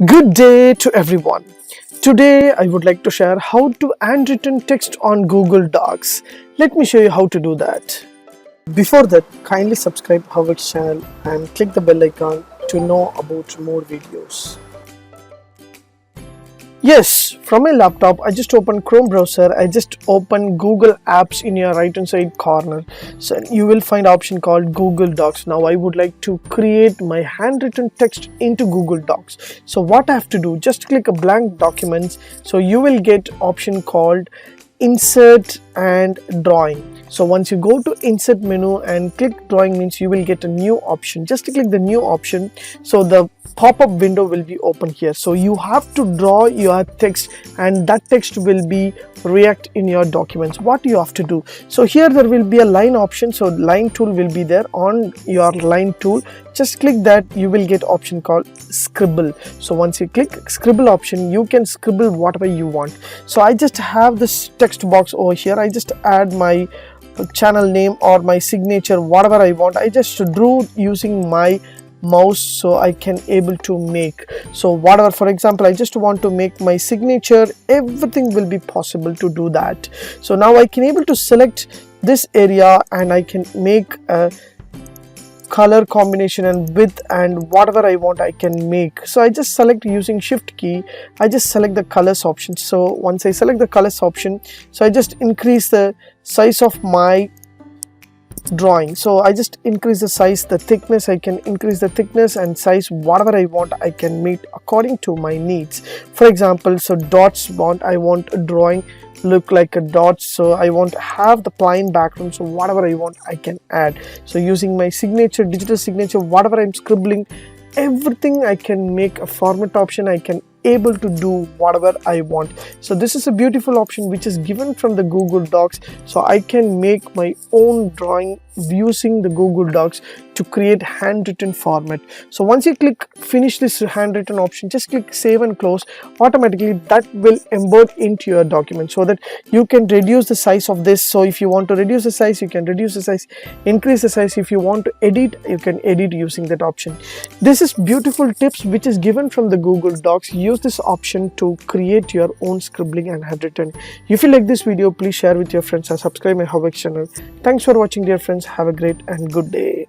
Good day to everyone. Today I would like to share how to handwritten text on Google Docs. Let me show you how to do that. Before that, kindly subscribe HowXT channel and click the bell icon to know about more videos. Yes, from my laptop, I just open Chrome browser. I just open Google Apps in your right hand side corner. So you will find option called Google Docs. Now I would like to create my handwritten text into Google Docs. So what I have to do, just click a blank documents. So you will get option called Insert and Drawing. So once you go to Insert menu and click Drawing means you will get a new option. Just click the new option. So the pop-up window will be open here. So you have to draw your text and that text will be react in your documents. What you have to do, so here there will be a line option. So line tool will be there. On your line tool, just click that, you will get option called Scribble. So once you click Scribble option, you can scribble whatever you want. So I just have this text box over here. I just add my channel name or my signature, whatever I want. I just drew using my mouse, so I can able to make. So whatever, for example, I just want to make my signature, everything will be possible to do that. So now I can able to select this area and I can make a color combination and width and whatever I want I can make. So I just select using shift key, I just select the colors option. So once I select the colors option, so I just increase the size of my drawing. So I just increase the size, the thickness, I can increase the thickness and size, whatever I want I can make according to my needs. For example, so dots, I want a drawing look like a dot, so I want to have the plain background. So whatever I want I can add. So using my signature, digital signature, whatever I'm scribbling, everything I can make a format option. I can able to do whatever I want. So this is a beautiful option which is given from the Google Docs. So I can make my own drawing using the Google Docs to create handwritten format. So once you click finish this handwritten option, just click save and close. Automatically that will embed into your document so that you can reduce the size of this. So if you want to reduce the size, you can reduce the size, increase the size. If you want to edit, you can edit using that option. This is beautiful tips which is given from the Google Docs. Use this option to create your own scribbling and handwritten. If you like this video, please share with your friends and subscribe my HowXT channel. Thanks for watching, dear friends. Have a great and good day.